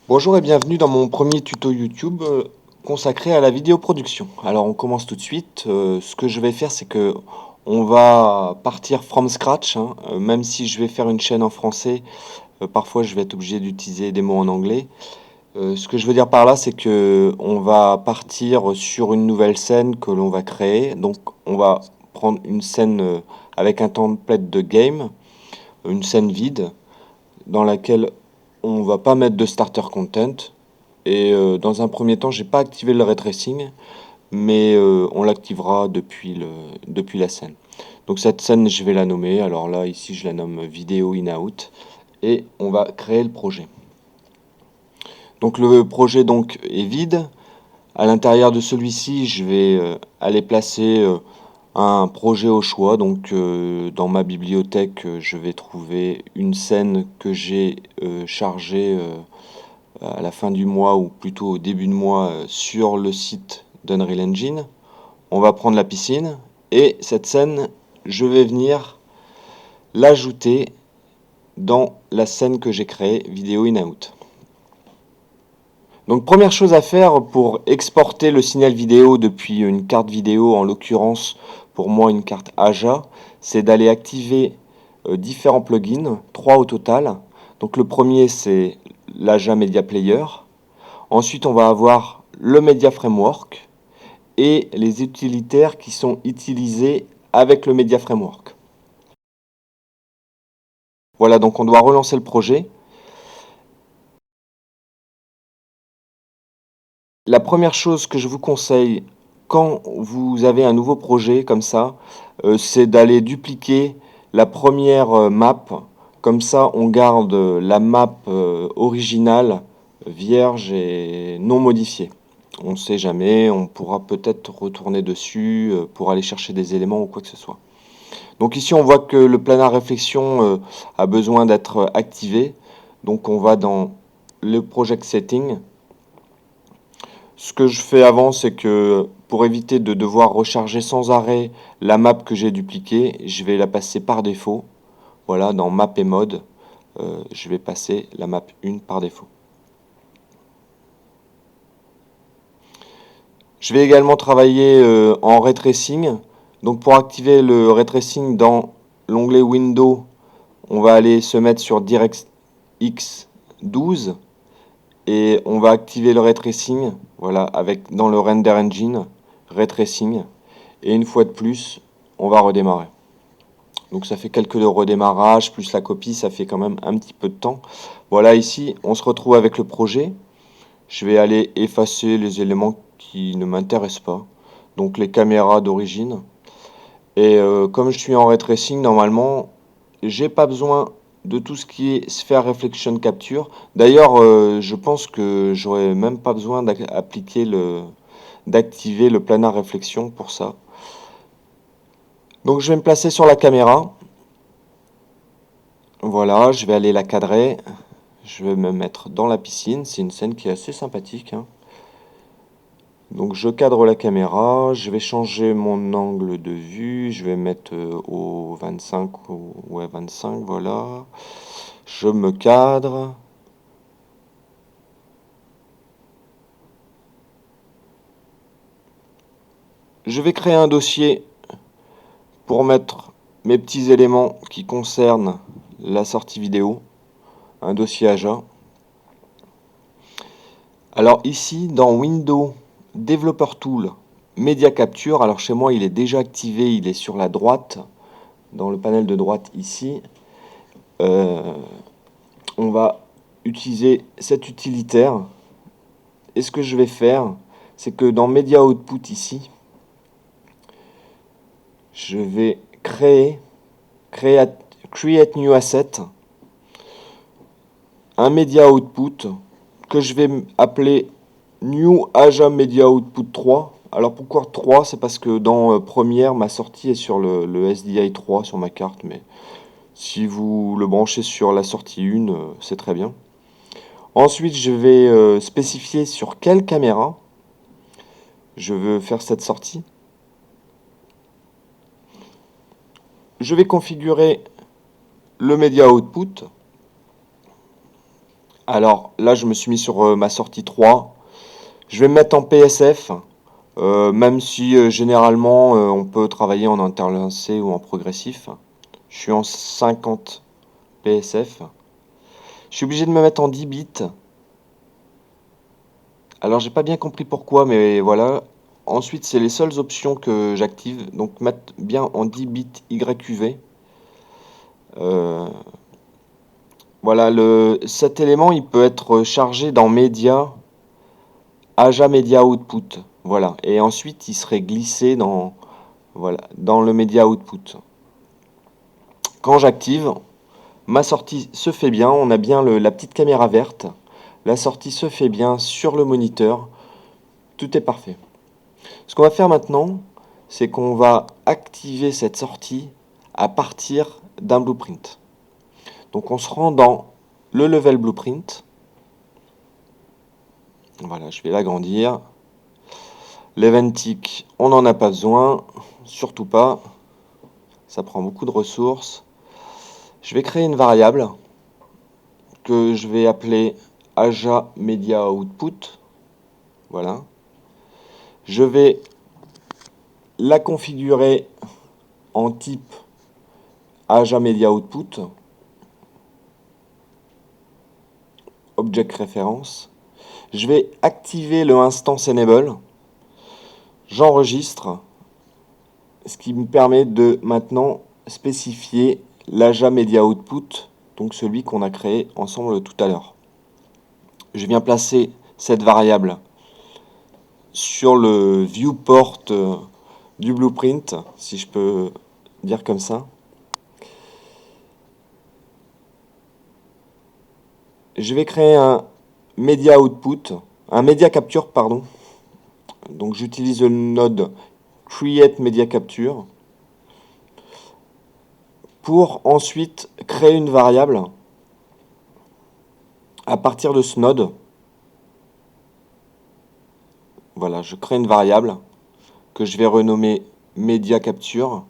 Bonjour et bienvenue dans mon premier tuto YouTube consacré à la vidéoproduction. Alors on commence tout de suite. Ce que je vais faire, c'est que on va partir from scratch, hein. Même si je vais faire une chaîne en français, parfois je vais être obligé d'utiliser des mots en anglais. Ce que je veux dire par là, c'est que on va partir sur une nouvelle scène que l'on va créer. Donc on va prendre une scène avec un template de game, une scène vide dans laquelle on va pas mettre de starter content. Et dans un premier temps, j'ai pas activé le ray tracing, mais on l'activera depuis la scène. Donc cette scène, je vais la nommer. Alors là, ici, je la nomme vidéo in-out. Et on va créer le projet. Donc le projet donc est vide. À l'intérieur de celui-ci, je vais aller placer un projet au choix. Donc dans ma bibliothèque, je vais trouver une scène que j'ai chargée à la fin du mois ou plutôt au début de mois sur le site d'Unreal Engine. On va prendre la piscine et cette scène, je vais venir l'ajouter dans la scène que j'ai créée, vidéo in-out. Donc première chose à faire pour exporter le signal vidéo depuis une carte vidéo, en l'occurrence pour moi une carte AJA, c'est d'aller activer différents plugins, 3 au total. Donc le premier c'est l'AJA Media Player. Ensuite on va avoir le Media Framework et les utilitaires qui sont utilisés avec le Media Framework. Voilà, donc on doit relancer le projet. La première chose que je vous conseille quand vous avez un nouveau projet comme ça, c'est d'aller dupliquer la première map. Comme ça, on garde la map originale, vierge et non modifiée. On ne sait jamais, on pourra peut-être retourner dessus pour aller chercher des éléments ou quoi que ce soit. Donc ici, on voit que le planar réflexion a besoin d'être activé. Donc on va dans le project setting. Ce que je fais avant, c'est que pour éviter de devoir recharger sans arrêt la map que j'ai dupliquée, je vais la passer par défaut. Voilà, dans map et mode, je vais passer la map 1 par défaut. Je vais également travailler en ray tracing. Donc pour activer le ray tracing dans l'onglet Windows, on va aller se mettre sur DirectX 12 et on va activer le ray tracing, voilà, avec dans le render engine, ray tracing, et une fois de plus, on va redémarrer. Donc ça fait quelques redémarrages, plus la copie, ça fait quand même un petit peu de temps. Voilà, ici, on se retrouve avec le projet. Je vais aller effacer les éléments qui ne m'intéressent pas, donc les caméras d'origine. Et comme je suis en ray tracing, normalement, j'ai pas besoin de tout ce qui est Sphere Reflection Capture. D'ailleurs, je pense que j'aurais même pas besoin d'activer le planar réflexion pour ça. Donc je vais me placer sur la caméra. Voilà, je vais aller la cadrer. Je vais me mettre dans la piscine. C'est une scène qui est assez sympathique, hein. Donc je cadre la caméra, je vais changer mon angle de vue, je vais mettre au 25, ouais 25, voilà. Je me cadre. Je vais créer un dossier pour mettre mes petits éléments qui concernent la sortie vidéo, un dossier AJA. Alors ici, dans Windows Developer Tool, Media Capture, alors chez moi il est déjà activé, il est sur la droite, dans le panel de droite ici. On va utiliser cet utilitaire. Et ce que je vais faire, c'est que dans Media Output ici, je vais Create New Asset, un Media Output que je vais appeler New Aja Media Output 3. Alors pourquoi 3? C'est parce que dans Premiere, ma sortie est sur le SDI 3 sur ma carte, mais si vous le branchez sur la sortie 1, c'est très bien. Ensuite, je vais spécifier sur quelle caméra je veux faire cette sortie. Je vais configurer le Media Output. Alors là, je me suis mis sur ma sortie 3. Je vais me mettre en PSF, même si généralement on peut travailler en interlacé ou en progressif. Je suis en 50 PSF. Je suis obligé de me mettre en 10 bits. Alors j'ai pas bien compris pourquoi, mais voilà. Ensuite, c'est les seules options que j'active. Donc mettre bien en 10 bits YQV. Euh, voilà, cet élément, il peut être chargé dans Media, AJA Media Output. Voilà. Et ensuite, il serait glissé dans le Media Output. Quand j'active, ma sortie se fait bien. On a bien la petite caméra verte. La sortie se fait bien sur le moniteur. Tout est parfait. Ce qu'on va faire maintenant, c'est qu'on va activer cette sortie à partir d'un blueprint. Donc on se rend dans le level blueprint. Voilà, je vais l'agrandir. L'eventic, on n'en a pas besoin, surtout pas. Ça prend beaucoup de ressources. Je vais créer une variable que je vais appeler AJA Media Output. Voilà. Je vais la configurer en type AJA Media Output. Object Reference. Je vais activer le Instance Enable. J'enregistre, ce qui me permet de maintenant spécifier l'AJA Media Output, donc celui qu'on a créé ensemble tout à l'heure. Je viens placer cette variable sur le viewport du blueprint, si je peux dire comme ça. Je vais créer un media output, un media capture, pardon. Donc j'utilise le node create media capture pour ensuite créer une variable à partir de ce node. Voilà, je crée une variable que je vais renommer media capture.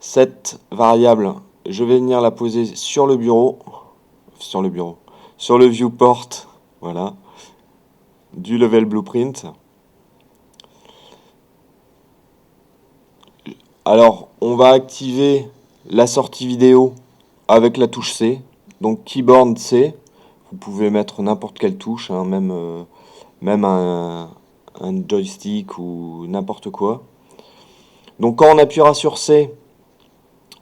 Cette variable, je vais venir la poser sur le viewport, voilà, du level blueprint. Alors, on va activer la sortie vidéo avec la touche C, donc keyboard C. Vous pouvez mettre n'importe quelle touche, hein, même un joystick ou n'importe quoi. Donc quand on appuiera sur C,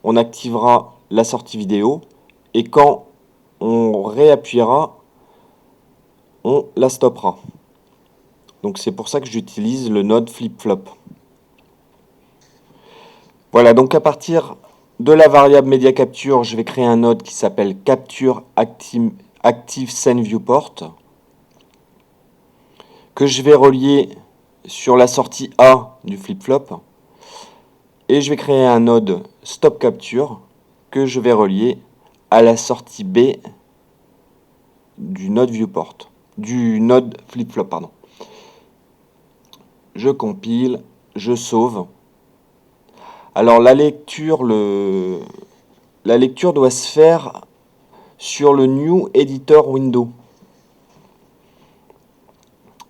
on activera la sortie vidéo, et quand on réappuiera, on la stoppera. Donc c'est pour ça que j'utilise le node flip-flop. Voilà, donc à partir de la variable media capture, je vais créer un node qui s'appelle capture active scene viewport, que je vais relier sur la sortie A du flip-flop, et je vais créer un node stop capture que je vais relier à la sortie B du node viewport, du node flip-flop, pardon. Je compile, je sauve. Alors la lecture doit se faire sur le New Editor Window.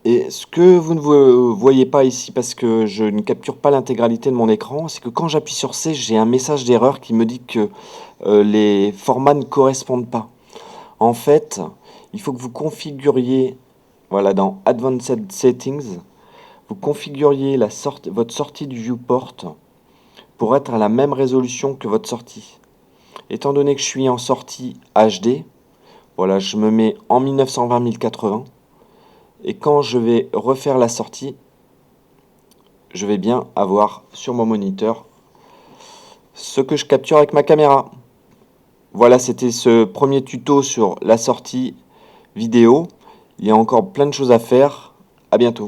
Et ce que vous ne voyez pas ici, parce que je ne capture pas l'intégralité de mon écran, c'est que quand j'appuie sur C, j'ai un message d'erreur qui me dit que les formats ne correspondent pas. En fait, il faut que vous configuriez, voilà, dans Advanced Settings, vous configuriez votre sortie du viewport pour être à la même résolution que votre sortie. Étant donné que je suis en sortie HD, voilà, je me mets en 1920-1080, et quand je vais refaire la sortie, je vais bien avoir sur mon moniteur ce que je capture avec ma caméra. Voilà, c'était ce premier tuto sur la sortie vidéo. Il y a encore plein de choses à faire. À bientôt.